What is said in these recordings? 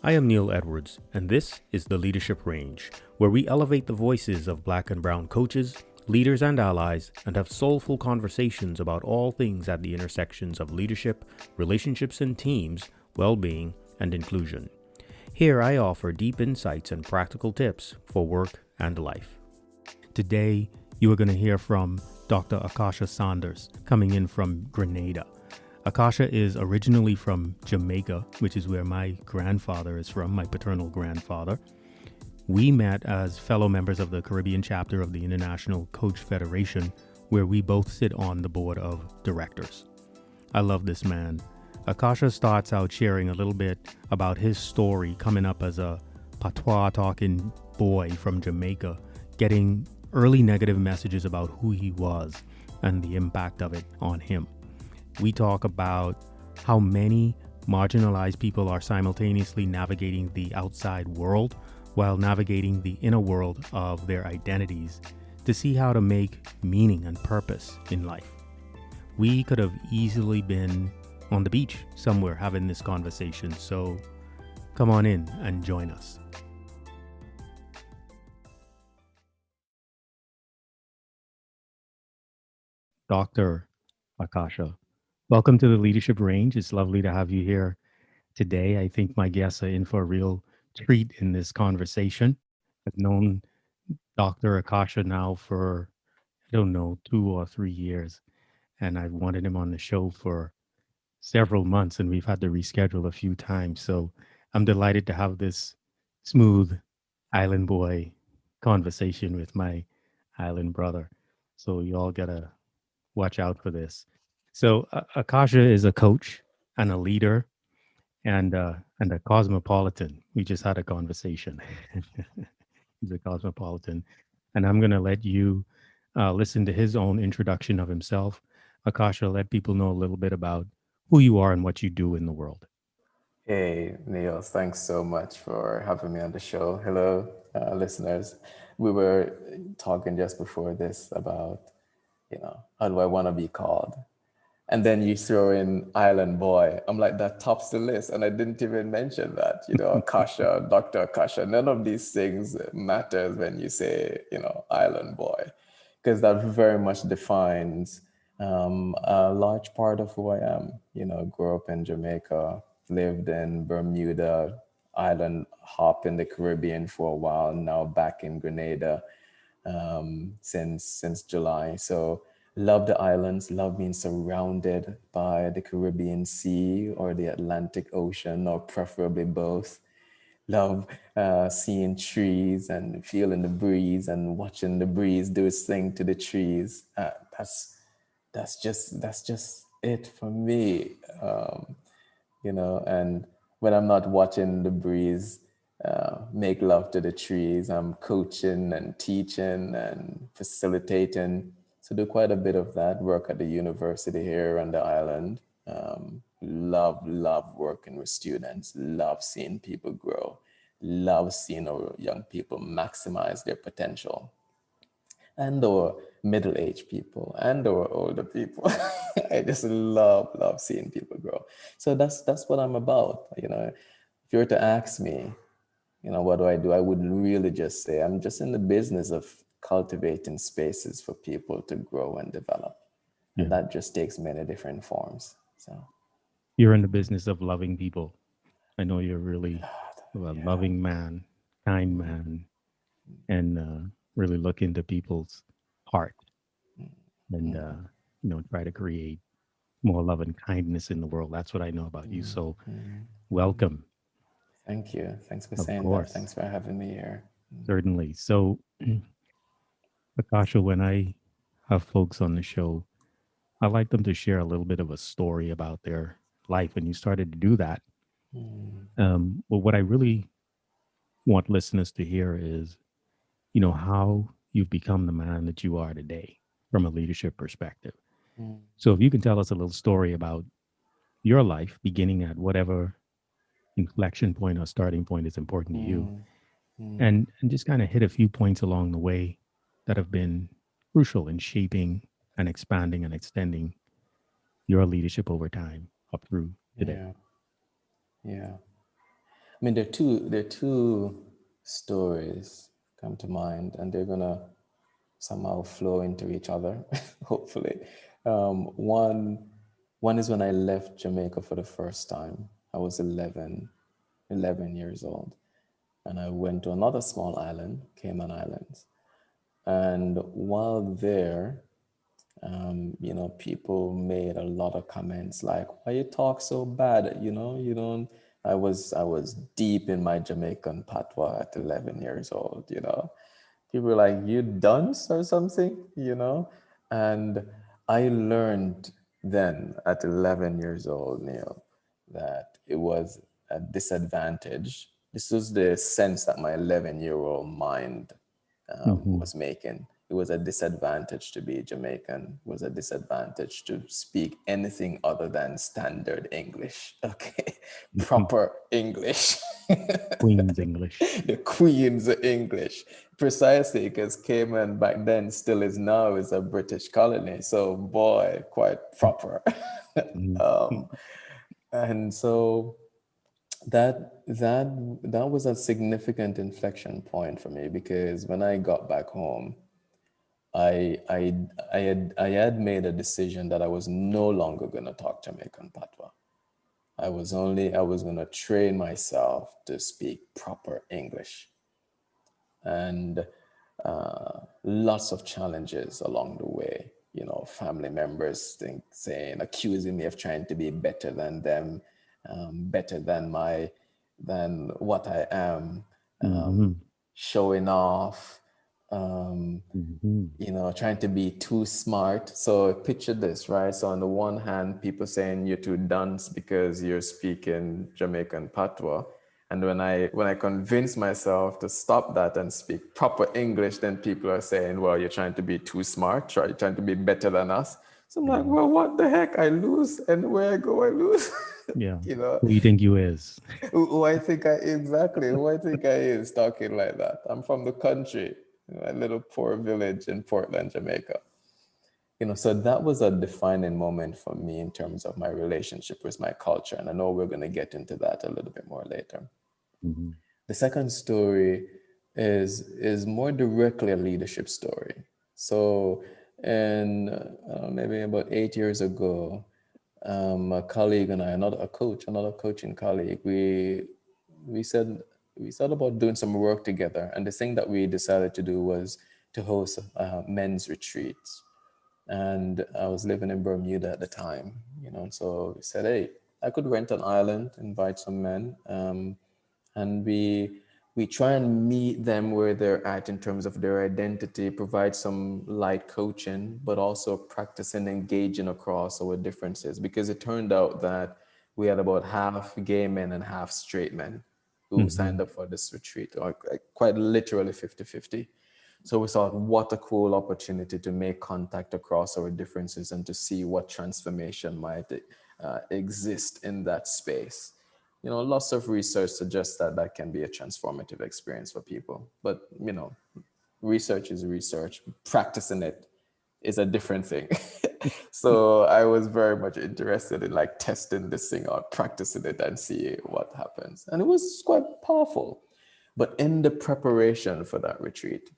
I am Neil Edwards, and this is the Leadership Range, where we elevate the voices of black and brown coaches, leaders, and allies, and have soulful conversations about all things at the intersections of leadership, relationships and teams, well being, and inclusion. Here I offer deep insights and practical tips for work and life. Today, you are going to hear from Dr. Akasha Saunders, coming in from Grenada. Akasha is originally from Jamaica, which is where my grandfather is from, my paternal grandfather. We met as fellow members of the Caribbean chapter of the International Coach Federation, where we both sit on the board of directors. I love this man. Akasha starts out sharing a little bit about his story coming up as a patois talking boy from Jamaica, getting early negative messages about who he was and the impact of it on him. We talk about how many marginalized people are simultaneously navigating the outside world while navigating the inner world of their identities to see how to make meaning and purpose in life. We could have easily been on the beach somewhere having this conversation, so come on in and join us. Dr. Akasha, welcome to the Leadership Range. It's lovely to have you here today. I think my guests are in for a real treat in this conversation. I've known Dr. Akasha now for, I don't know, 2 or 3 years, and I've wanted him on the show for several months, and we've had to reschedule a few times. So I'm delighted to have this smooth island boy conversation with my island brother. So you all gotta watch out for this. So Akasha is a coach and a leader and a cosmopolitan. We just had a conversation. He's a cosmopolitan, and I'm gonna let you listen to his own introduction of himself. Akasha, let people know a little bit about who you are and what you do in the world. Hey, Neil, thanks so much for having me on the show. Hello, listeners. We were talking just before this about, how do I want to be called? And then you throw in Island Boy. I'm like, that tops the list. And I didn't even mention that, Akasha, Dr. Akasha. None of these things matters when you say, Island Boy, because that very much defines a large part of who I am. Grew up in Jamaica, lived in Bermuda, island hop in the Caribbean for a while, now back in Grenada since July. So love the islands, love being surrounded by the Caribbean Sea or the Atlantic Ocean, or preferably both. Love seeing trees and feeling the breeze and watching the breeze do its thing to the trees. That's just it for me. And when I'm not watching the breeze make love to the trees, I'm coaching and teaching and facilitating. So do quite a bit of that work at the university here on the island. Love working with students, love seeing people grow, love seeing our young people maximize their potential, and or middle-aged people and or older people. I just love seeing people grow. So that's what I'm about. If you were to ask me, what do I do, I would really just say I'm just in the business of cultivating spaces for people to grow and develop, Yeah. and that just takes many different forms. So You're in the business of loving people. I know you're really a yeah. loving man, kind man, and really look into people's heart and try to create more love and kindness in the world. That's what I know about you. So welcome, Thank you. Thanks for of saying that. course, Thanks for having me here. certainly. So Akasha, when I have folks on the show, I like them to share a little bit of a story about their life, and you started to do that. But what I really want listeners to hear is, how you've become the man that you are today from a leadership perspective. So if you can tell us a little story about your life, beginning at whatever inflection point or starting point is important to you, and just kind of hit a few points along the way that have been crucial in shaping and expanding and extending your leadership over time up through today. Yeah, yeah. I mean, there are two stories come to mind, and they're gonna somehow flow into each other, hopefully. One is when I left Jamaica for the first time. I was 11 years old, and I went to another small island, Cayman Islands. And while there, people made a lot of comments like, "Why you talk so bad? You don't." I was deep in my Jamaican patois at 11 years old. People were like, "You dunce or something," and I learned then at 11 years old, Neil, that it was a disadvantage. This was the sense that my 11-year-old mind Mm-hmm. was making. It was a disadvantage to be Jamaican, it was a disadvantage to speak anything other than standard English, okay? Proper English. Queen's English. The Queen's English. Precisely because Cayman back then still is now is a British colony. So boy, quite proper. Mhm. And so that was a significant inflection point for me because when I got back home, I had made a decision that I was no longer gonna talk Jamaican patois. I was gonna train myself to speak proper English, and lots of challenges along the way. Family members accusing me of trying to be better than them, better than what I am, Mhm. showing off, um, Mhm. trying to be too smart. So picture this, right? So on the one hand, people saying you're too dunce because you're speaking Jamaican patois. And when I convince myself to stop that and speak proper English, then people are saying, well, you're trying to be too smart, right? You're trying to be better than us. So I'm like, Mhm. well, what the heck? I lose, and where I go, I lose. Yeah. you know, Who you think you is? who I think I is talking like that. I'm from the country, a little poor village in Portland, Jamaica. So that was a defining moment for me in terms of my relationship with my culture. And I know we're going to get into that a little bit more later. Mhm. The second story is more directly a leadership story. So, and maybe about 8 years ago, a colleague and I, another coaching colleague, we said we thought about doing some work together, and the thing that we decided to do was to host men's retreats. And I was living in Bermuda at the time, and so we said, hey, I could rent an island, invite some men, and we try and meet them where they're at in terms of their identity, provide some light coaching, but also practice and engaging across our differences. Because it turned out that we had about half gay men and half straight men who signed Mhm. up for this retreat, or quite literally 50-50. So we thought, what a cool opportunity to make contact across our differences and to see what transformation might exist in that space. Lots of research suggests that that can be a transformative experience for people. But, research is research. Practicing it is a different thing. So I was very much interested in like testing this thing out, practicing it and see what happens. And it was quite powerful. But in the preparation for that retreat,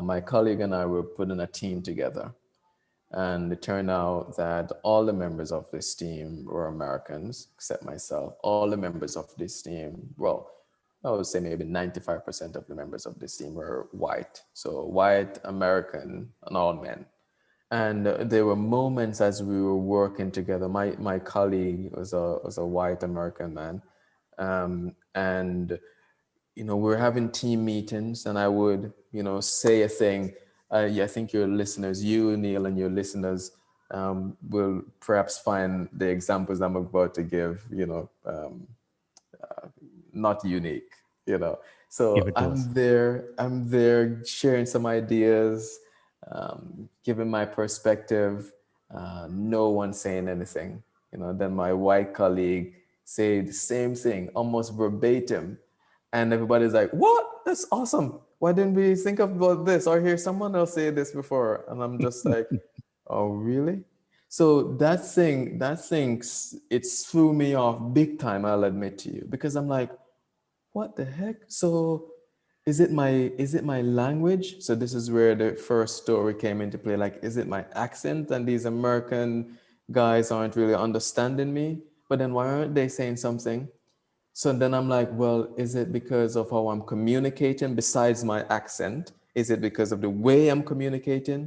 my colleague and I were putting a team together. And it turned out that all the members of this team were Americans, except myself. All the members of this team, well, I would say maybe 95% of the members of this team were white. So white, American, and all men. And there were moments as we were working together. My colleague was a white American man, and we're having team meetings, and I would, say a thing. Yeah, I think your listeners, you, Neil, and your listeners will perhaps find the examples I'm about to give, not unique, Give So it to us. I'm there sharing some ideas, giving my perspective, no one saying anything. Then my white colleague say the same thing, almost verbatim. And everybody's like, what? That's awesome. Why didn't we think about this or hear someone else say this before? And I'm just like, oh, really? So it threw me off big time, I'll admit to you, because I'm like, what the heck? So is it my language? So this is where the first story came into play. Like, is it my accent? And these American guys aren't really understanding me. But then why aren't they saying something? So then I'm like, well, is it because of how I'm communicating besides my accent? Is it because of the way I'm communicating?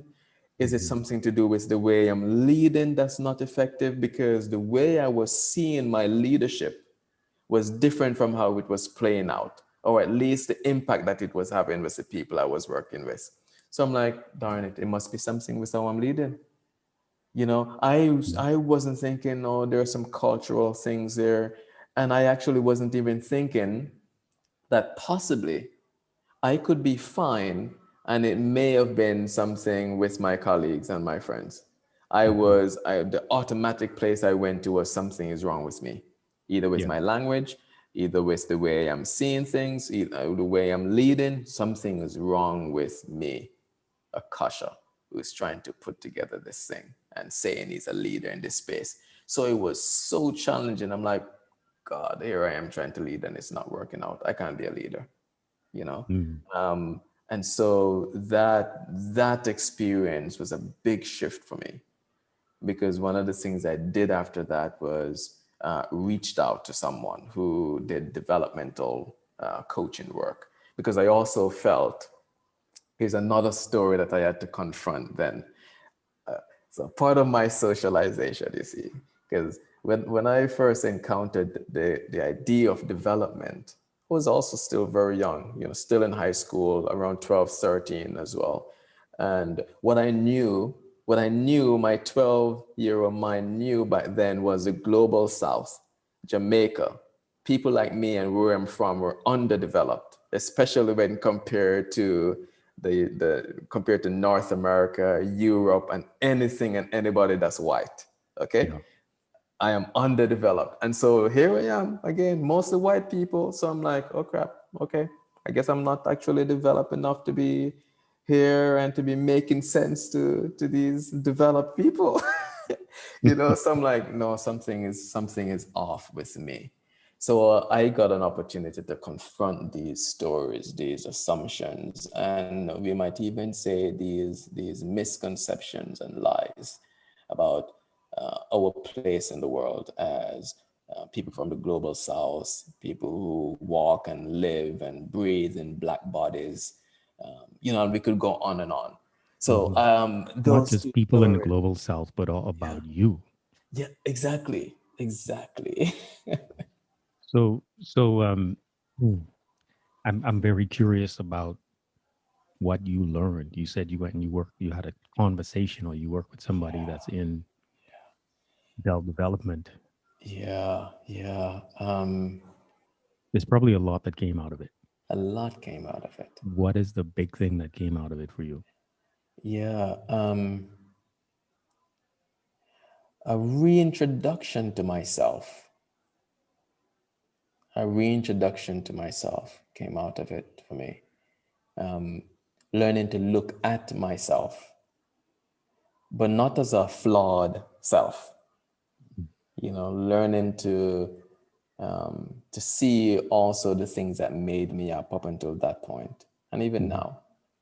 Is it Mm-hmm. something to do with the way I'm leading that's not effective? Because the way I was seeing my leadership was different from how it was playing out, or at least the impact that it was having with the people I was working with. So I'm like, darn it, it must be something with how I'm leading. I wasn't thinking, oh, there are some cultural things there. And I actually wasn't even thinking that possibly I could be fine, and it may have been something with my colleagues and my friends. Mm-hmm. The automatic place I went to was something is wrong with me, either with Yeah. my language, either with the way I'm seeing things, either the way I'm leading. Something is wrong with me. Akasha, who's trying to put together this thing and saying he's a leader in this space. So it was so challenging. I'm like, God, here I am trying to lead and it's not working out. I can't be a leader, you know? Mm. And so that experience was a big shift for me, because one of the things I did after that was reached out to someone who did developmental coaching work, because I also felt, here's another story that I had to confront then. So part of my socialization, you see, because when I first encountered the idea of development, I was also still very young, still in high school, around 12, 13 as well. And what I knew my 12-year-old mind knew back then was the global South, Jamaica. People like me and where I'm from were underdeveloped, especially when compared to North America, Europe, and anything and anybody that's white. Okay, Yeah. I am underdeveloped, and so here I am again, mostly white people. So I'm like, oh crap. Okay, I guess I'm not actually developed enough to be here and to be making sense to these developed people. So I'm like, no, something is off with me. So I got an opportunity to confront these stories, these assumptions, and we might even say these misconceptions and lies about our place in the world as people from the global South, people who walk and live and breathe in black bodies, and we could go on and on. So Mhm. Not those just two people in the stories, global south, but all yeah, about you. yeah, exactly, exactly. So mm, I'm very curious about what you learned. You said you went and you had a conversation or you work with somebody that's in development. Yeah, yeah. There's probably a lot that came out of it. A lot came out of it. What is the big thing that came out of it for you? Yeah, a reintroduction to myself. A reintroduction to myself came out of it for me. Um, Learning to look at myself, but not as a flawed self. Learning to see also the things that made me up until that point, and even Hmm. now,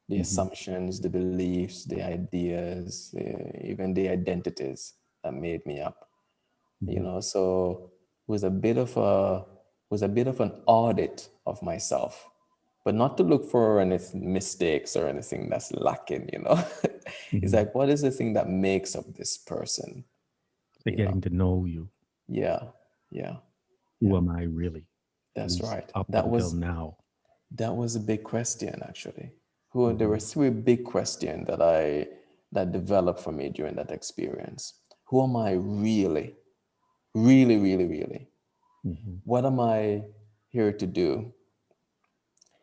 the Hmm. assumptions, the beliefs, the ideas, even the identities that made me up. Hmm. So it was a bit of an audit of myself, but not to look for any mistakes or anything that's lacking. It's Hmm. like, what is the thing that makes up this person? So you know getting to know you. yeah, yeah, Who yeah. am I really? At That's least right. up That until was now. that was a big question, actually. There were Hmm. three big questions that developed for me during that experience. Who am I really? Really, really, really? Hmm. What am I here to do?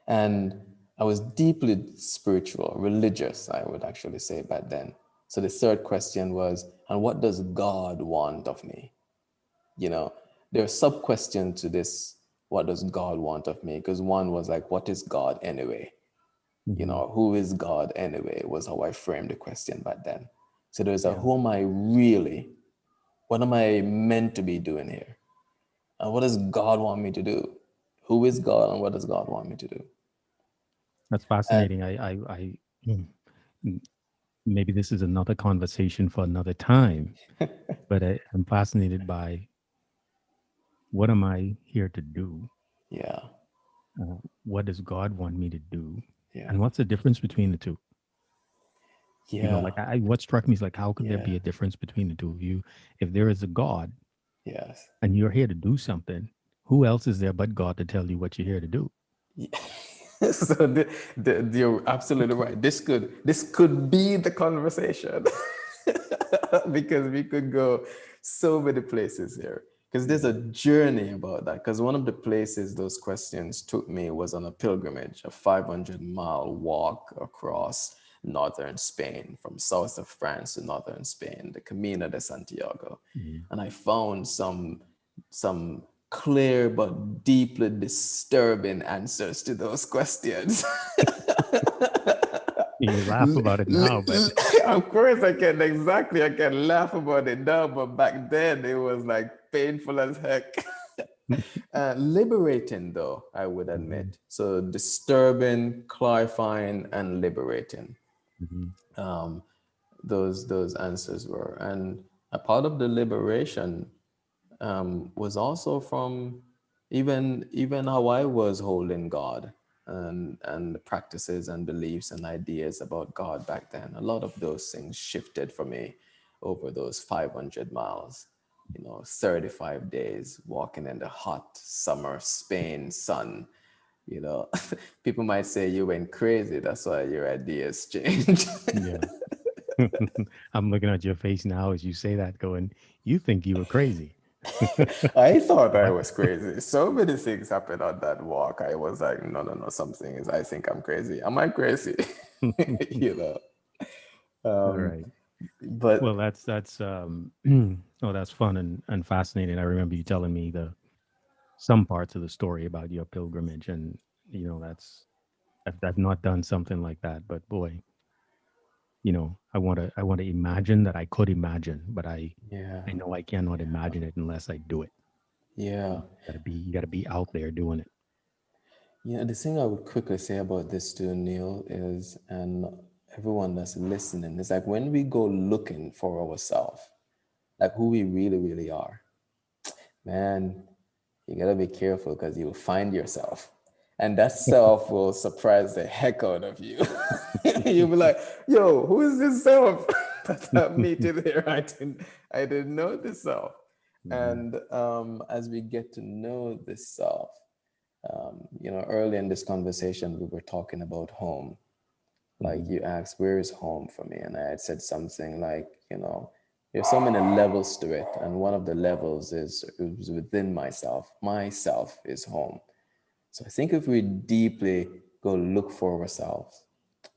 And I was deeply spiritual, religious, I would actually say back then. So the third question was, and what does God want of me? You know, there are sub questions to this. What does God want of me? Because one was like, what is God anyway? Hmm. Who is God anyway? Was how I framed the question back then. So there's a, Yeah. who am I really? What am I meant to be doing here? And what does God want me to do? Who is God and what does God want me to do? That's And fascinating. Mm, maybe this is another conversation for another time, but I'm fascinated by what am I here to do? yeah, What does God want me to do? yeah, And what's the difference between the two? yeah, Like what struck me is like, how could there yeah, be a difference between the two of you? If there is a God yes. and you're here to do something, who else is there but God to tell you what you're here to do? Yeah. So you're absolutely right. This could be the conversation because we could go so many places here. Because there's a journey about that. Because one of the places those questions took me was on a pilgrimage, a 500-mile walk across northern Spain, from south of France to northern Spain, the Camino de Santiago. Mhm. And I found some clear but deeply disturbing answers to those questions. You laugh about it now, but Of course, I can laugh about it now, but back then it was like painful as heck. Liberating, though, I would Mhm, admit. So disturbing, clarifying, and liberating. mhm, Um, those answers were, and a part of the liberation was also from even how I was holding God, and the practices and beliefs and ideas about God back then. A lot of those things shifted for me over those 500 miles. 35 days walking in the hot summer Spain sun. You know, people might say you went crazy. That's why your ideas changed. yeah. I'm looking at your face now as you say that, going, "You think you were crazy?" I thought I What? was crazy. So many things happened on that walk. I was like, no, no, no, something is, I think I'm crazy. Am I crazy? you know. All Um, right. Well, but that's oh, that's fun and fascinating. I remember you telling me the some parts of the story about your pilgrimage, and that's I've not done something like that, but boy, I want to imagine that I could imagine, but I yeah, know I cannot yeah, imagine it unless I do it. yeah. You gotta be out there doing it. The thing I would quickly say about this too, Neil, is, and everyone that's listening, is like when we go looking for ourselves, like who we really, really are, man, you gotta be careful because you'll find yourself. And that self will surprise the heck out of you. You'll be like, yo, who is this self that I'm meeting here? I didn't know this self. Mhm, And as we get to know this self, early in this conversation, we were talking about home. Like mhm, you asked, where is home for me? And I had said something like, there's so many levels to it. And one of the levels is within myself. Myself is home. So I think if we deeply go look for ourselves,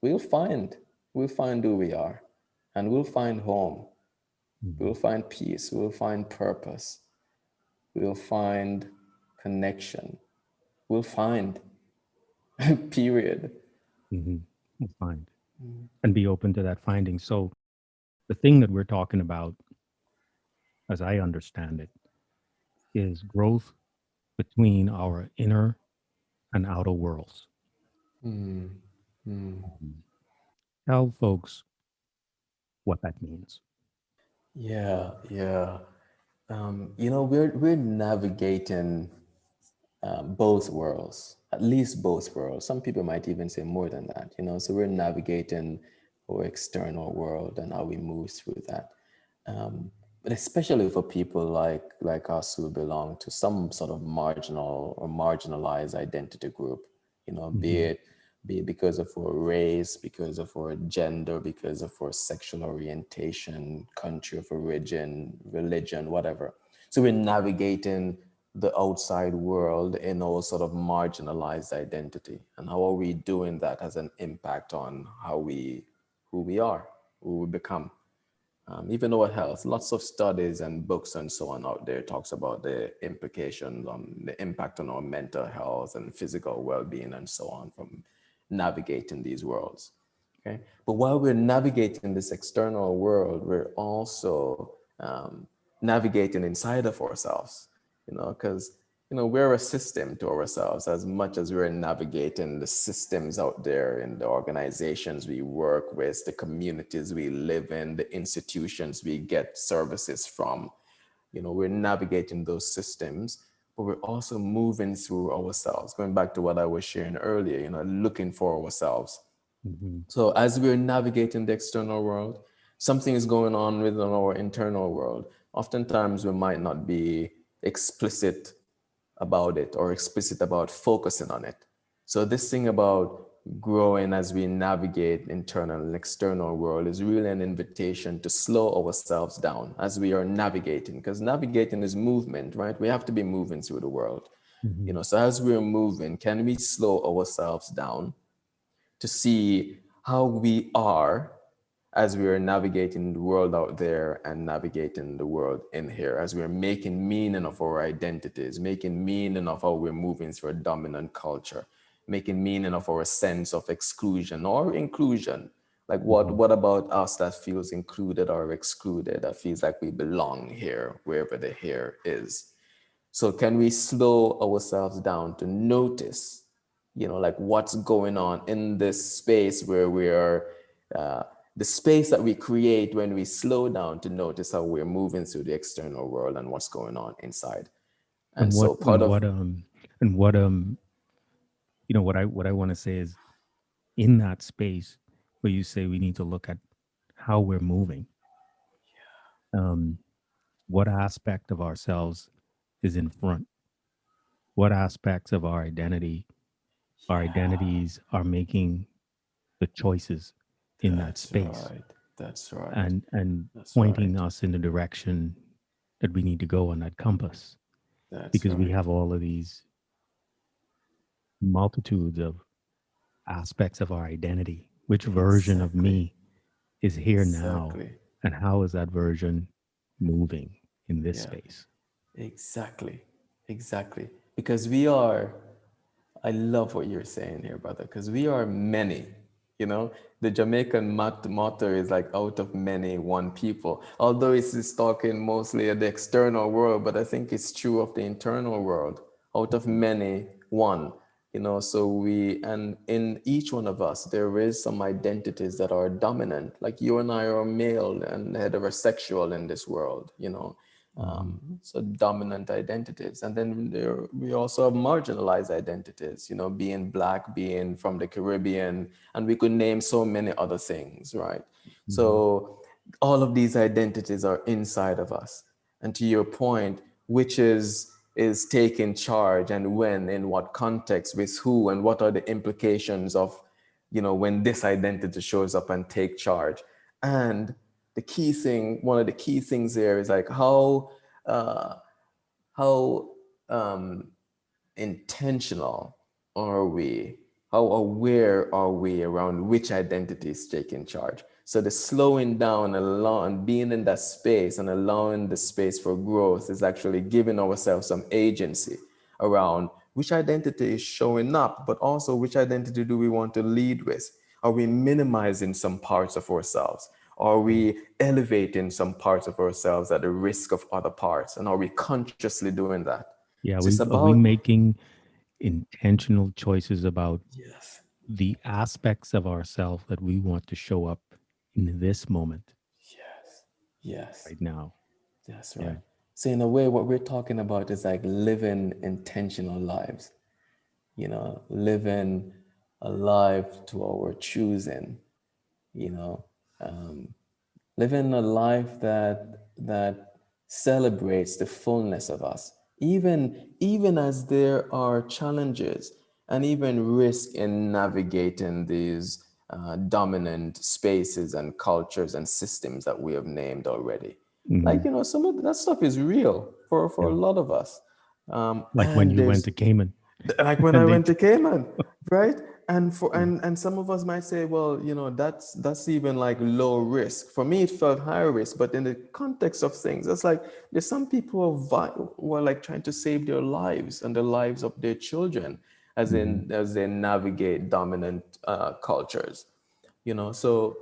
we'll find, we'll find who we are, and we'll find home. We'll mhm, find peace. We'll find purpose. We'll find connection. We'll find, period. mhm. We'll find and be open to that finding. So the thing that we're talking about, as I understand it, is growth between our inner and outer worlds. Mm, mm. Mhm. Tell folks what that means. Yeah, yeah. We're navigating both worlds, at least both worlds. Some people might even say more than that. So we're navigating our external world and how we move through that. But especially for people like us who belong to some sort of marginal or marginalized identity group, be Mhm, it be it because of our race, because of our gender, because of our sexual orientation, country of origin, religion, whatever. So we're navigating the outside world in our sort of marginalized identity. And how are we doing that has an impact on who we are, who we become. Even our health, lots of studies and books and so on out there talks about the implications on the impact on our mental health and physical well-being and so on from navigating these worlds. Okay, but while we're navigating this external world, we're also navigating inside of ourselves. Because we're a system to ourselves as much as we're navigating the systems out there in the organizations we work with, the communities we live in, the institutions we get services from. We're navigating those systems, but we're also moving through ourselves. Going back to what I was sharing earlier, looking for ourselves. Mm-hmm. So as we're navigating the external world, something is going on within our internal world. Oftentimes we might not be explicit about it or explicit about focusing on it. So this thing about growing as we navigate internal and external world is really an invitation to slow ourselves down as we are navigating, because navigating is movement, right? We have to be moving through the world. Mm-hmm. So as we're moving, can we slow ourselves down to see how we are as we are navigating the world out there and navigating the world in here, as we're making meaning of our identities, making meaning of how we're moving through a dominant culture, making meaning of our sense of exclusion or inclusion. Like Mm-hmm. what about us that feels included or excluded, that feels like we belong here, wherever the here is? So can we slow ourselves down to notice, like what's going on in this space where we are, uh, the space that we create when we slow down to notice how we're moving through the external world and what's going on inside. And And so part of, and what what I want to say is, in that space where you say we need to look at how we're moving, um, what aspect of ourselves is in front, what aspects of our identities are making the choices in that that's space, right, that's right, and that's pointing right, us in the direction that we need to go on that compass, that's because we right, have all of these multitudes of aspects of our identity. Which version of exactly, me is here now, exactly, and how is that version moving in this yeah, space? exactly, exactly. Because we are, I love what you're saying here, brother, because we are many. You know, the Jamaican motto is like out of many, one people. Although it's talking mostly of the external world, but I think it's true of the internal world. Out of many, one. So and in each one of us, there is some identities that are dominant. Like you and I are male and heterosexual in this world, Mm-hmm. so dominant identities. And then we also have marginalized identities, being black, being from the Caribbean, and we could name so many other things, right? Mm-hmm. So all of these identities are inside of us. And to your point, which is taking charge, and when, in what context, with who, and what are the implications of, when this identity shows up and take charge. And the key thing, one of the key things there is like uh, how intentional are we? How aware are we around which identity is taking charge? So the slowing down, allowing, being in that space and allowing the space for growth is actually giving ourselves some agency around which identity is showing up, but also which identity do we want to lead with? Are we minimizing some parts of ourselves? Are we elevating some parts of ourselves at the risk of other parts? And are we consciously doing that? Yeah, So it's are we about, making intentional choices about yes, the aspects of ourselves that we want to show up in this moment yes, yes, right now? that's Yeah. right. So in a way, what we're talking about is like living intentional lives, living a life to our choosing, you know, um, living a life that celebrates the fullness of us, even as there are challenges and even risk in navigating these dominant spaces and cultures and systems that we have named already. Mm-hmm. Like, some of that stuff is real for a Yeah. lot of us. Like when And you went to there's, Cayman like when I and they went to Cayman, right? And for yeah. and some of us might say, well, that's even like low risk. For me, it felt high risk, but in the context of things, it's like there's some people who are like trying to save their lives and the lives of their children Mm-hmm. as they navigate dominant cultures. So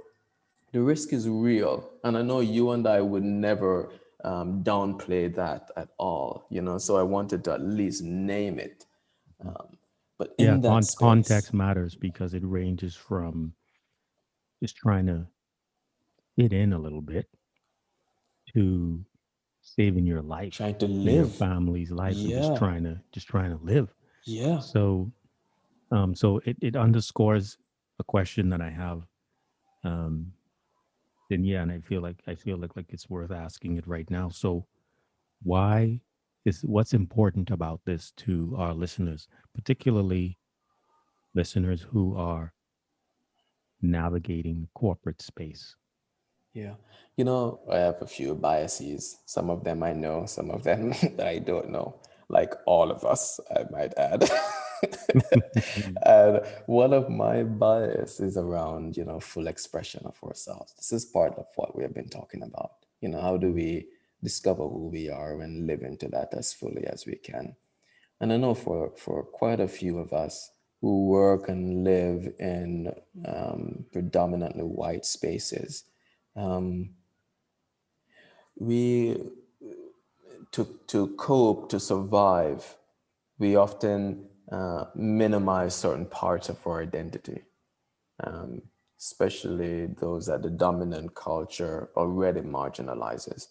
the risk is real, and I know you and I would never downplay that at all, you know. So I wanted to at least name it. But Yeah, in that space, context matters because it ranges from just trying to fit in a little bit to saving your life trying to and your live, family's life and yeah, just trying to live. yeah, So so it underscores a question that I have. Um and yeah, and I feel like it's worth asking it right now. So why is what's important about this to our listeners, particularly listeners who are navigating corporate space? yeah. You know, I have a few biases. Some of them I know, some of them I don't know. Like all of us, I might add. And one of my bias is around, you know, full expression of ourselves. This is part of what we have been talking about. You know, how do we discover who we are and live into that as fully as we can? And I know for quite a few of us who work and live in predominantly white spaces, we to cope, to survive, we often minimize certain parts of our identity, especially those that the dominant culture already marginalizes.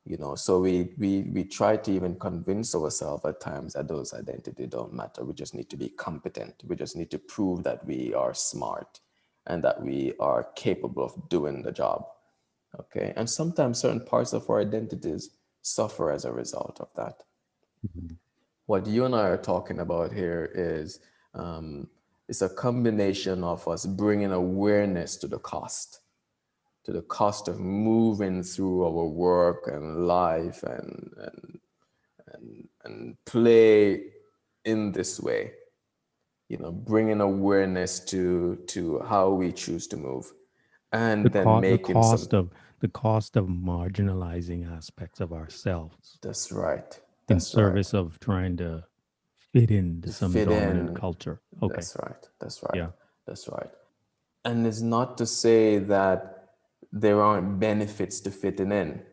You know, so we try to even convince ourselves at times that those identity don't matter. We just need to be competent. We just need to prove that we are smart and that we are capable of doing the job. Okay, and sometimes certain parts of our identities suffer as a result of that. Mhm. What you and I are talking about here is it's a combination of us bringing awareness to the cost of moving through our work and life and play in this way. You know, bringing awareness to how we choose to move, and then making some. The cost of marginalizing aspects of ourselves That's right. in That's right. service of trying to fit into To some fit dominant in. culture. Okay. That's right. That's right. Yeah. That's right. And it's not to say that there aren't benefits to fitting in,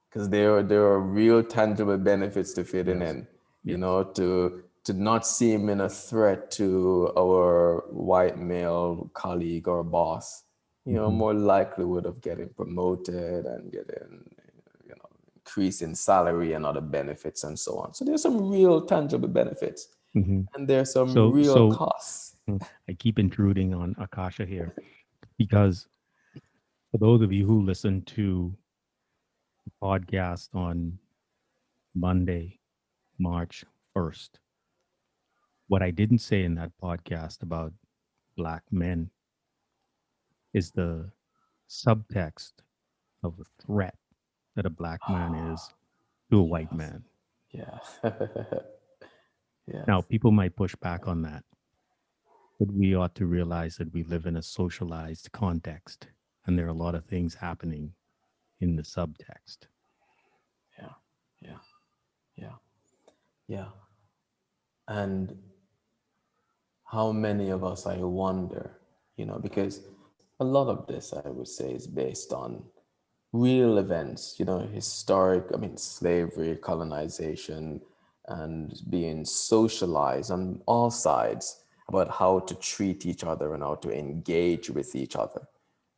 because there are real tangible benefits to fitting Yes. in. You Yes. know, to not seem in a threat to our white male colleague or boss. You know, Hmm. more likelihood of getting promoted and getting, you know, increase in salary and other benefits and so on. So there's some real tangible benefits, Hmm. and there's some So real so costs. I keep intruding on Akasha here because for those of you who listen to the podcast on Monday, March 1st, what I didn't say in that podcast about black men is the subtext of the threat that a black man is to a white Yes. man. Yeah. Now, Yes. people might push back on that, but we ought to realize that we live in a socialized context and there are a lot of things happening in the subtext. Yeah. Yeah. Yeah. Yeah. And how many of us, I wonder, you know, because a lot of this, I would say, is based on real events, you know, historic, I mean, slavery, colonization, and being socialized on all sides about how to treat each other and how to engage with each other.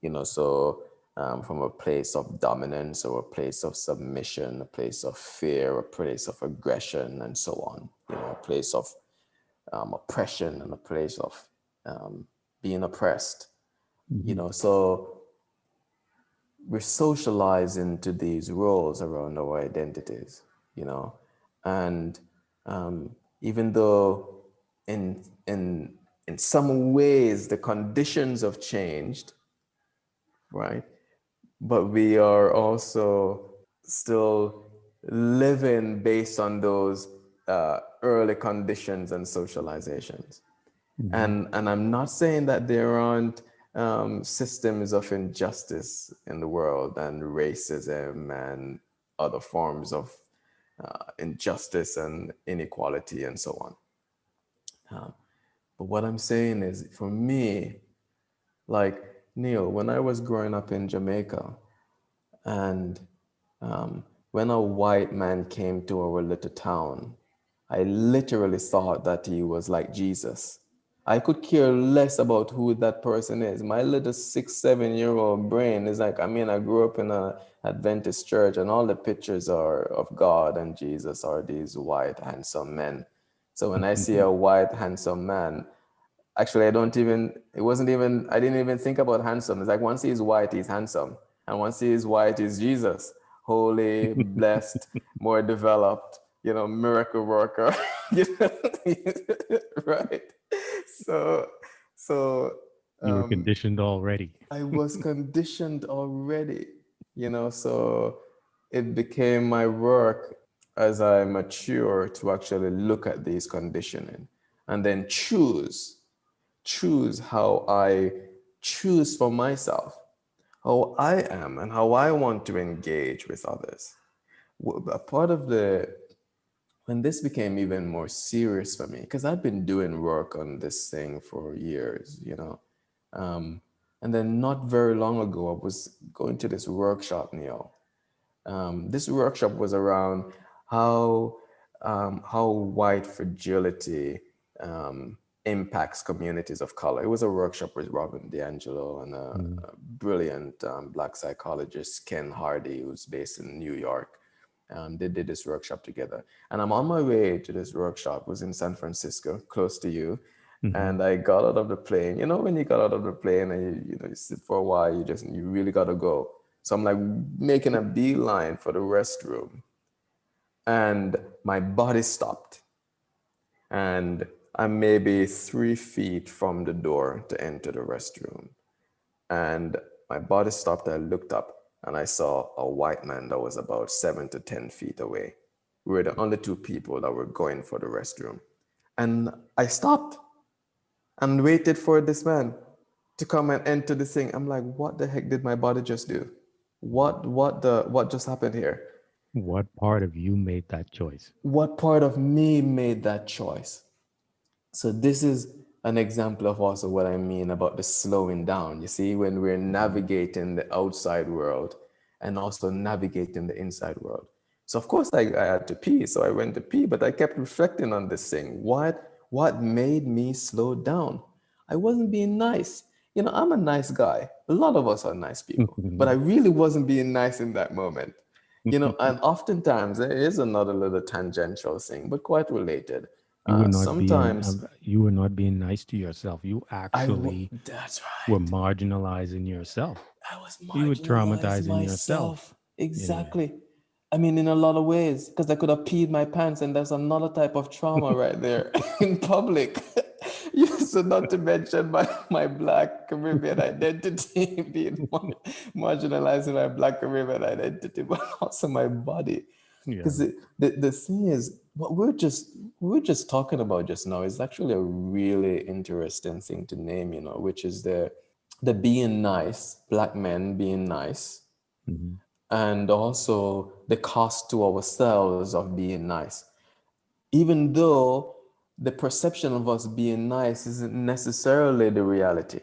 You know, so from a place of dominance or a place of submission, a place of fear, a place of aggression, and so on, you know, a place of oppression and a place of being oppressed, you Mhm. know. So we're socialized into these roles around our identities, you know, and even though in some ways the conditions have changed, right? But we are also still living based on those early conditions and socializations. Mhm. And I'm not saying that there aren't systems of injustice in the world and racism and other forms of injustice and inequality and so on. But what I'm saying is, for me, like Neil, when I was growing up in Jamaica, and um, when a white man came to our little town, I literally thought that he was like Jesus. I could care less about who that person is. My little 6, 7 year old brain is like, I mean, I grew up in a Adventist church, and all the pictures are of God and Jesus are these white, handsome men. So when I see a white, handsome man, actually, I didn't even think about handsome. It's like once he's white, he's handsome. And once he's white, he's Jesus. Holy, blessed, more developed, miracle worker. Right? So, so You were conditioned already. I was conditioned already, so it became my work as I mature to actually look at these conditioning and then choose how I choose for myself, how I am and how I want to engage with others. A part of when this became even more serious for me, because I've been doing work on this thing for years, um, and then not very long ago, I was going to this workshop, Neil. This workshop was around how white fragility impacts communities of color. It was a workshop with Robin DiAngelo and Mm. a brilliant Black psychologist, Ken Hardy, who's based in New York. They did this workshop together. And I'm on my way to this workshop. It was in San Francisco, close to you. Mhm. And I got out of the plane. When you got out of the plane and you sit for a while, you really got to go. So I'm like making a beeline for the restroom. And my body stopped. And I'm maybe 3 feet from the door to enter the restroom. And my body stopped. I looked up and I saw a white man that was about 7 to 10 feet away. We were the only two people that were going for the restroom. And I stopped and waited for this man to come and enter the thing. I'm like, what the heck did my body just do? What just happened here? What part of you made that choice? What part of me made that choice? So this is an example of also what I mean about the slowing down. You see, when we're navigating the outside world and also navigating the inside world. So of course I had to pee, so I went to pee, but I kept reflecting on this thing. What made me slow down? I wasn't being nice. I'm a nice guy. A lot of us are nice people, but I really wasn't being nice in that moment. And oftentimes there is another little tangential thing, but quite related. Sometimes You were not being nice to yourself. You actually that's were right. marginalizing yourself. I was You were marginalized traumatizing yourself myself. in a way. Exactly. I mean, in a lot of ways, because I could have peed my pants, and that's another type of trauma right there in public. So not to mention my Black Caribbean identity being marginalizing my Black Caribbean identity, but also my body. Yeah. Because the thing is, what we're just talking about just now is actually a really interesting thing to name, which is the being nice, Black men being nice, Mhm. and also the cost to ourselves of being nice. Even though the perception of us being nice isn't necessarily the reality.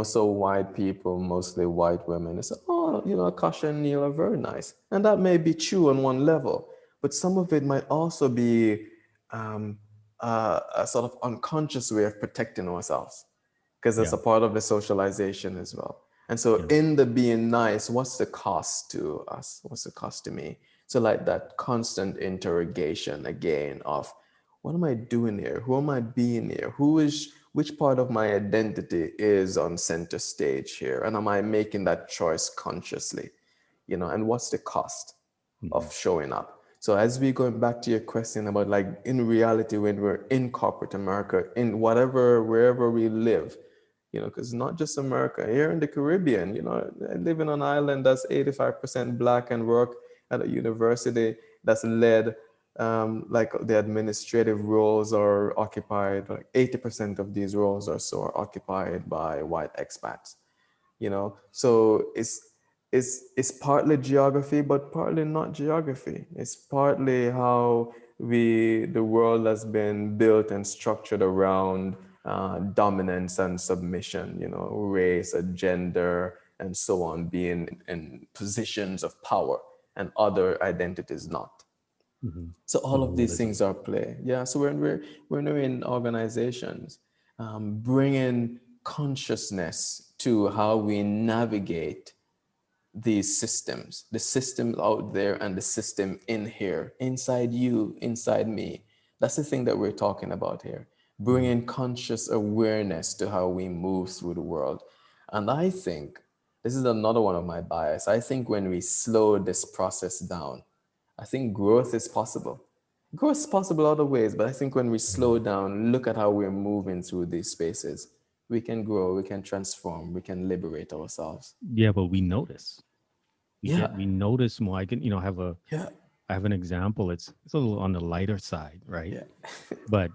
So white people, mostly white women, they say, oh, Akasha and Neil are very nice. And that may be true on one level, but some of it might also be um, a sort of unconscious way of protecting ourselves, because that's Yeah. a part of the socialization as well. And so Yeah. in the being nice, what's the cost to us? What's the cost to me? So like that constant interrogation again of what am I doing here? Who am I being here? Which part of my identity is on center stage here? And am I making that choice consciously? And what's the cost Mhm. of showing up? So as we going back to your question about like in reality, when we're in corporate America, in wherever we live, because not just America, here in the Caribbean, I live in an island that's 85% Black and work at a university that's led, like the administrative roles are occupied, like 80% of these roles or so are occupied by white expats. So it's partly geography, but partly not geography. It's partly how the world has been built and structured around dominance and submission, race, gender, and so on, being in positions of power. and other identities not. Hmm. So The all of these dualism. things are play. Yeah. So when we're in organizations, bringing consciousness to how we navigate these systems, the system out there and the system in here, inside you, inside me. That's the thing that we're talking about here. Mhm. Bringing conscious awareness to how we move through the world. And I think this is another one of my bias. I think when we slow this process down, I think growth is possible. Growth is possible other ways, but I think when we slow down, look at how we're moving through these spaces, we can grow, we can transform, we can liberate ourselves. Yeah, but we notice. Yeah, We notice more. I can, have yeah, I have an example. It's a little on the lighter side, right? yeah. But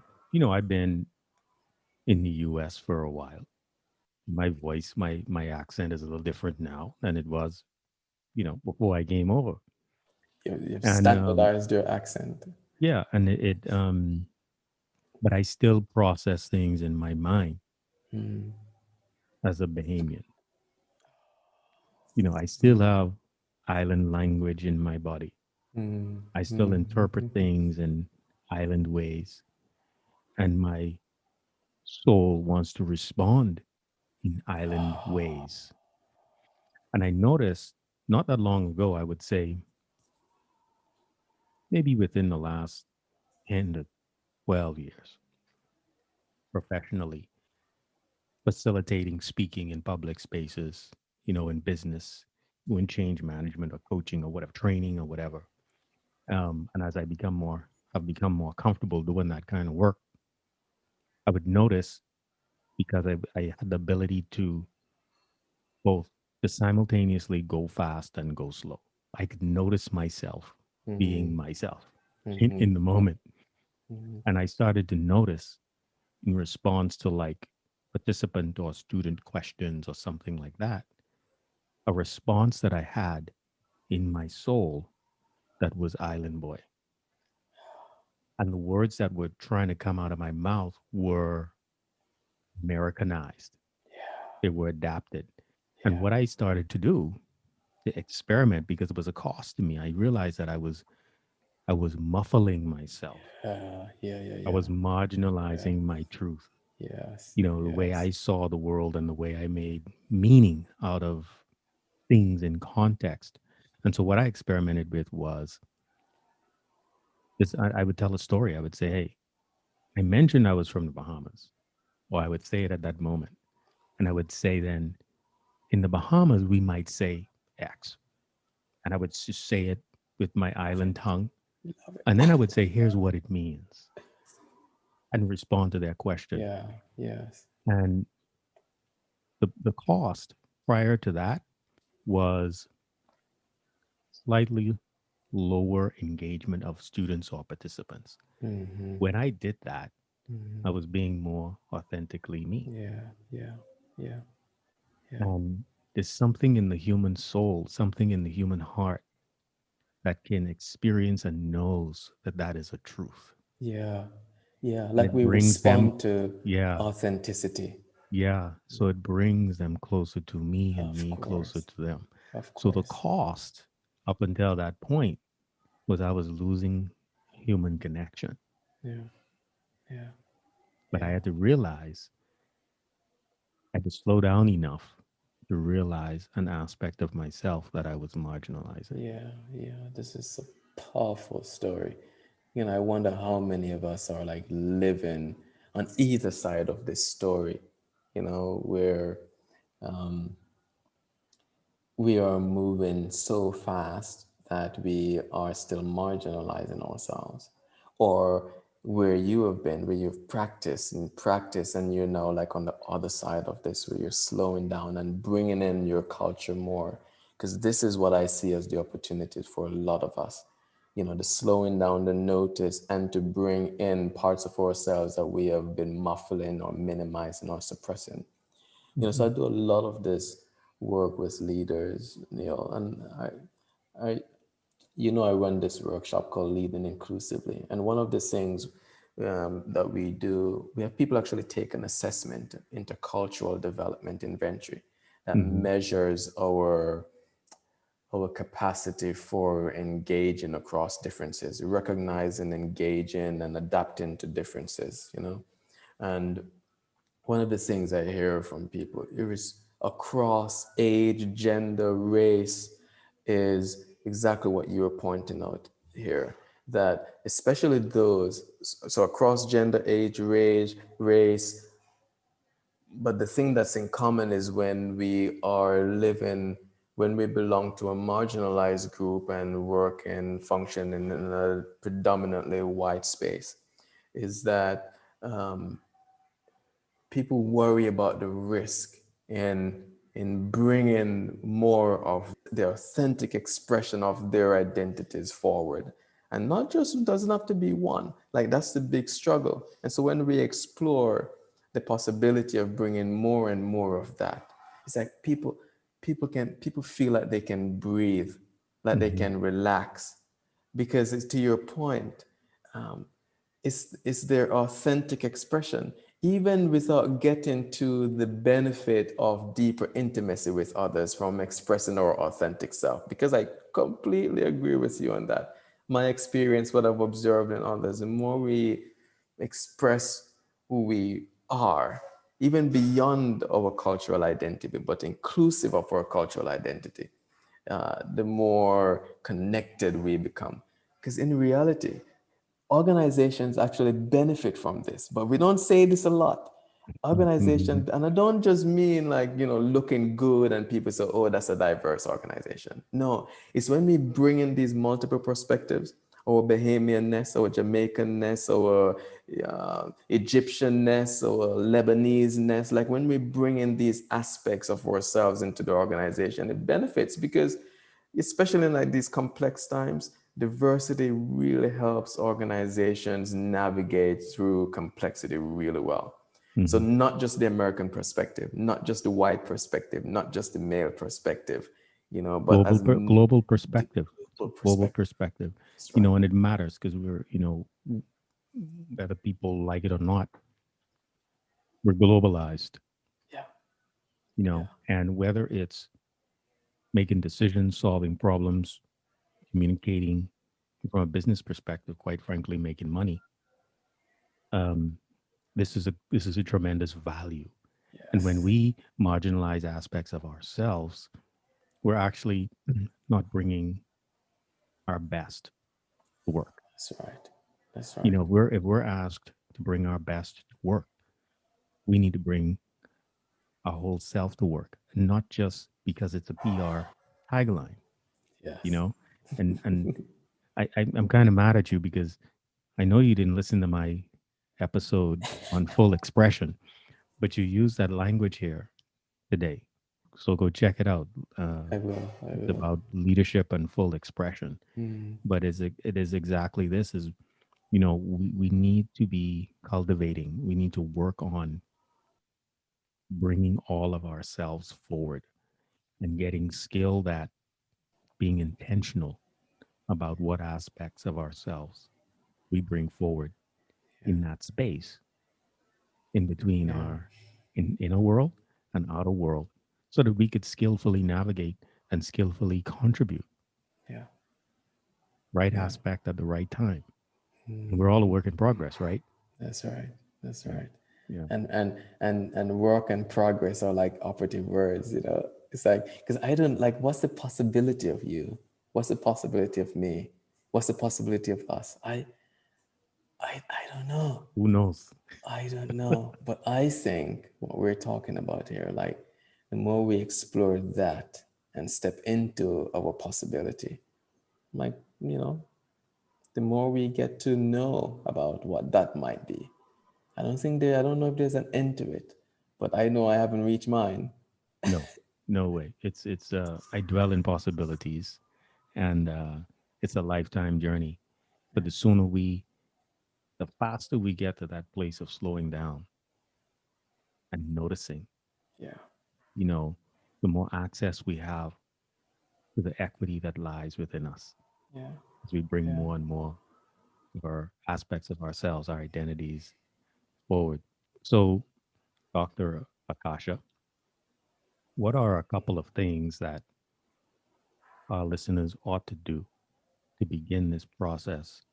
I've been in the US for a while. My voice, my accent is a little different now than it was, before I came over. You've And standardized your accent. yeah, and but I still process things in my mind Mm, as a Bahamian. I still have island language in my body. mm, I still interpret mm, things in island ways, and my soul wants to respond in island ways. And I noticed not that long ago, I would say maybe within the last 10 to 12 years, professionally, facilitating speaking in public spaces, in business, in change management or coaching or whatever, training or whatever. And as I've become more comfortable doing that kind of work, I would notice because I had the ability both to simultaneously go fast and go slow. I could notice myself being mm, myself in mm, the moment. mm. And I started to notice in response to like participant or student questions or something like that, a response that I had in my soul that was Island Boy. And the words that were trying to come out of my mouth were Americanized, they were adapted. And Yeah, what I started to do to experiment because it was a cost to me, I realized that I was muffling myself. yeah, yeah, I yeah, was yeah. marginalizing my truth. Yes, The way yes. I saw the world and the way I made meaning out of things in context. And so what I experimented with was this. I would tell a story. I would say, hey, I mentioned I was from the Bahamas, or I would say it at that moment. And I would say then, in the Bahamas, we might say X. And I would just say it with my Love island it, tongue. love And it. then I would say, here's what it means and respond to their question. Yeah, yes. And the cost prior to that was slightly lower engagement of students or participants. Mm-hmm, When I did that, mm-hmm. I was being more authentically me. Yeah, yeah, yeah, yeah, And there's something in the human soul, something in the human heart that can experience and knows that that is a truth. yeah, yeah. And Like it we brings them, respond to yeah, authenticity. yeah. So it brings them closer to me and Of me closer course, to them. of So the course. cost up until that point was I was losing human connection. Yeah, yeah, But I yeah. had to realize, I had to slow down enough to realize an aspect of myself that I was marginalizing. Yeah, yeah, this is a powerful story. I wonder how many of us are like living on either side of this story, where um, we are moving so fast that we are still marginalizing ourselves, or where you have been, where you've practiced and practiced, and you're now like on the other side of this, where you're slowing down and bringing in your culture more. Because this is what I see as the opportunity for a lot of us, the slowing down, the notice, and to bring in parts of ourselves that we have been muffling or minimizing or suppressing. So I Mhm. do a lot of this work with leaders, and I run this workshop called Leading Inclusively. And one of the things that we do, we have people actually take an assessment, intercultural development inventory, that Mhm. measures our our capacity for engaging across differences, recognizing, engaging, and adapting to differences, you know. And one of the things I hear from people is across age, gender, race is exactly what you were pointing out here. That especially those, so across gender, age, race, but the thing that's in common is when we are living, when we belong to a marginalized group and work and function in a predominantly white space, is that people worry about the risk in bringing more of the authentic expression of their identities forward, and not just doesn't have to be one, like that's the big struggle. And so when we explore the possibility of bringing more and more of that, it's like people feel like they can breathe, like they Hmm. can relax, because it's to your point, is their authentic expression, even without getting to the benefit of deeper intimacy with others from expressing our authentic self. Because I completely agree with you on that. My experience, what I've observed in others, the more we express who we are, even beyond our cultural identity, but inclusive of our cultural identity, the more connected we become. Because in reality, organizations actually benefit from this, but we don't say this a lot. Hmm. Organizations, and I don't just mean like, looking good and people say, oh, that's a diverse organization. No, it's when we bring in these multiple perspectives, our Bahamianness, our Jamaicanness, our Egyptianness, our Lebanese-ness, like when we bring in these aspects of ourselves into the organization, it benefits because especially in like these complex times, diversity really helps organizations navigate through complexity really well. So Hmm. not just the American perspective, not just the white perspective, not just the male perspective, but as Global the perspective. It's a global global perspective. perspective, That's right. and it matters because we're, whether people like it or not, we're globalized, Yeah, yeah, and whether it's making decisions, solving problems, communicating from a business perspective, quite frankly, making money. Um, this is a tremendous value. And when yes, we marginalize aspects of ourselves, we're actually not bringing our best to work. that's right, that's right. If we're asked to bring our best to work, we need to bring our whole self to work, and not just because it's a PR tagline. You Yes. know, and I'm kind of mad at you because I know you didn't listen to my episode on full expression, but you used that language here today. So go check it out. I will, I It's will. about leadership and full expression. Mm, But it is exactly this is, we need to be cultivating. We need to work on bringing all of ourselves forward and getting skilled at being intentional about what aspects of ourselves we bring forward yeah, in that space in between yeah, our inner world and outer world so that we could skillfully navigate and skillfully contribute yeah, right yeah. aspect at the right time. And we're all a Mm. work in progress, right? That's right. That's Yeah. right. Yeah. And work and progress are like operative words, It's like, because I don't like, what's the possibility of you? What's the possibility of me? What's the possibility of us? I don't know. Who knows? I don't know. But I think what we're talking about here, like the more we explore that and step into our possibility, like, the more we get to know about what that might be. I don't know if there's an end to it, but I know I haven't reached mine. No, no way. I dwell in possibilities, and it's a lifetime journey. But the faster we get to that place of slowing down and noticing, Yeah, you know, the more access we have to the equity that lies within us yeah, as we bring yeah. more and more of our aspects of ourselves, our identities forward. So, Dr. Akasha, what are a couple of things that our listeners ought to do to begin this process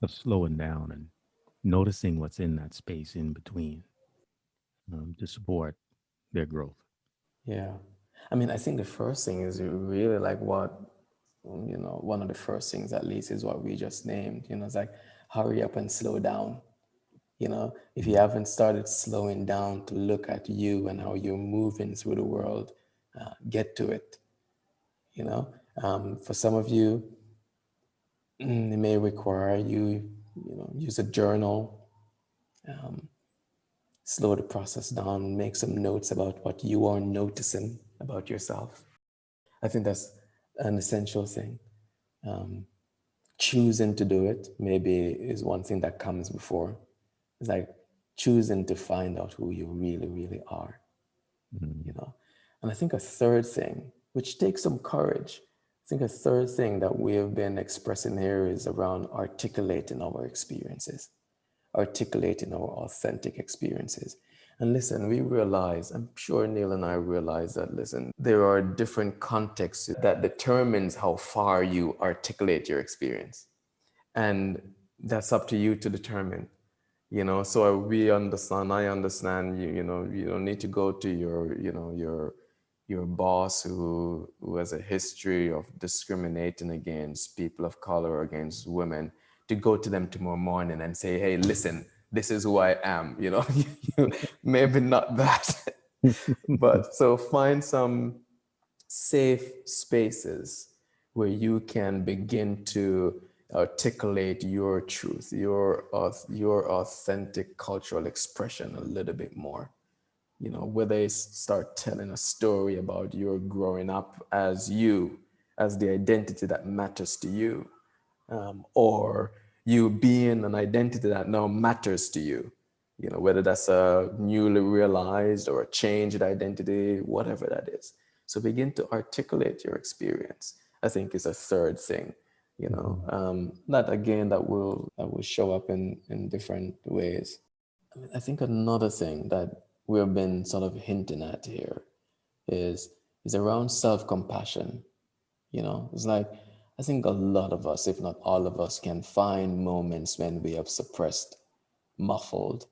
of slowing down and noticing what's in that space in between to support their growth. Yeah. I mean, I think the first thing is really like what, one of the first things at least is what we just named. It's like hurry up and slow down. If you Mhm. haven't started slowing down to look at you and how you're moving through the world, get to it. You know, for some of you, it may require you, use a journal, slow the process down, make some notes about what you are noticing about yourself. I think that's an essential thing. Um, Choosing to do it maybe is one thing that comes before. It's like choosing to find out who you really, really are, you Mhm. know. And I think a third thing, which takes some courage, I think a third thing that we have been expressing here is around articulating our experiences, articulating our authentic experiences. And listen, we realize, I'm sure Neil and I realize that, listen, there are different contexts that determines how far you articulate your experience. And that's up to you to determine. So we understand, I understand, you don't need to go to your boss who has a history of discriminating against people of color or against women, to go to them tomorrow morning and say, hey, listen, this is who I am. Maybe not that. But so find some safe spaces where you can begin to articulate your truth, your authentic cultural expression a little bit more. Whether it's start telling a story about your growing up as you, as the identity that matters to you, or you being an identity that now matters to you. Whether that's a newly realized or a changed identity, whatever that is. So begin to articulate your experience. I think is a third thing. Mhm. That again that will show up in different ways. I think another thing that we've been sort of hinting at here is is around self-compassion. It's like I think a lot of us, if not all of us, can find moments when we have suppressed, muffled,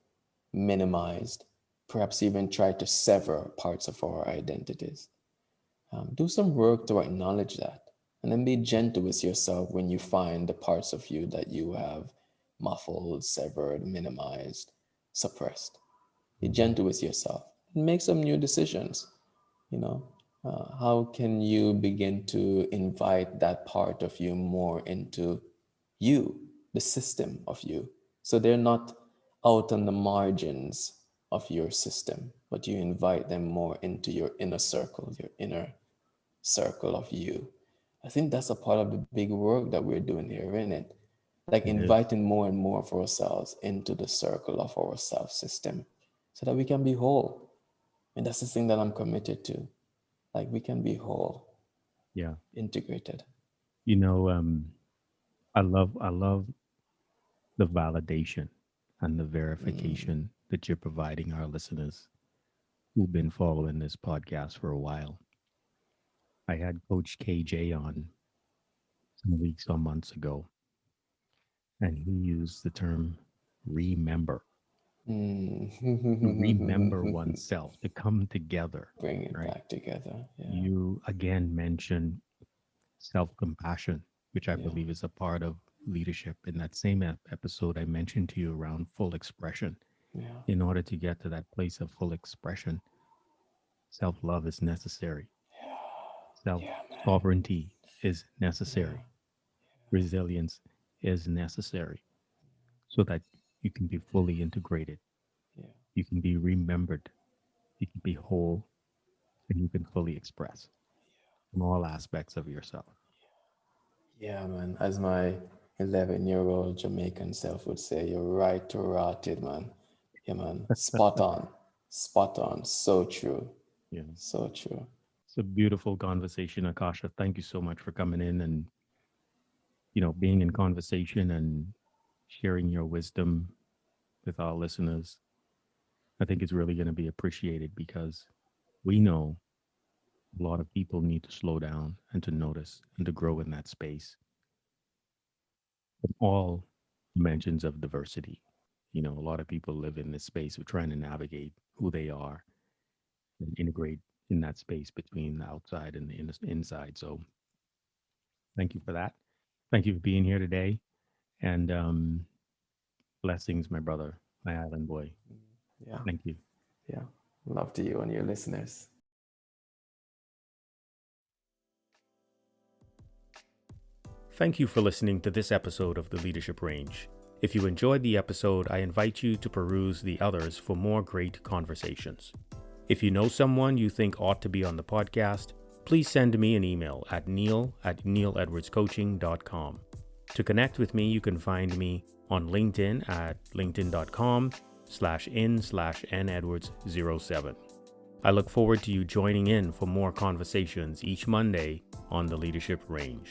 minimized, perhaps even tried to sever parts of our identities. Do some work to acknowledge that, and then be gentle with yourself when you find the parts of you that you have muffled, severed, minimized, suppressed. Be Mhm. gentle with yourself and make some new decisions. you know how can you begin to invite that part of you more into you, the system of you, so they're not out on the margins of your system, but you invite them more into your inner circle, your inner circle of you. I think that's a part of the big work that we're doing here, isn't it? Like It is. inviting more and more of ourselves into the circle of our self system so that we can be whole. And that's the thing that I'm committed to. Like we can be whole, Yeah. integrated. You know, I love the validation and the verification that you're providing our listeners who've been following this podcast for a while. I had Coach KJ on some weeks or months ago, and he used the term remember, to remember Mm. oneself, to come together, Bring it right? back together. Yeah, You again mentioned self compassion, which I yeah, believe is a part of leadership. In that same episode, I mentioned to you around full expression. yeah, In order to get to that place of full expression, self love is necessary, self yeah, man. sovereignty is Yeah, necessary, resilience is necessary so that you can be fully integrated, yeah, you can be remembered, you can be whole, and you can fully express in all aspects of yourself. yeah, man. As my 11-year-old Jamaican self would say, you're right to rot it, man. Yeah, man. Spot on. Spot on. So true. Yeah. So true. It's a beautiful conversation, Akasha. Thank you so much for coming in and, being in conversation and sharing your wisdom with our listeners. I think it's really going to be appreciated because we know A lot of people need to slow down and to notice and to grow in that space. From all dimensions of diversity. A lot of people live in this space of trying to navigate who they are and integrate in that space between the outside and the inside. So thank you for that. Thank you for being here today. And blessings, my brother, my island boy. Yeah, Thank you. yeah. Love to you and your listeners. Thank you for listening to this episode of The Leadership Range. If you enjoyed the episode, I invite you to peruse the others for more great conversations. If you know someone you think ought to be on the podcast, please send me an email at neil@neiledwardscoaching.com. To connect with me, you can find me on LinkedIn at linkedin.com/in/nedwards07. I look forward to you joining in for more conversations each Monday on The Leadership Range.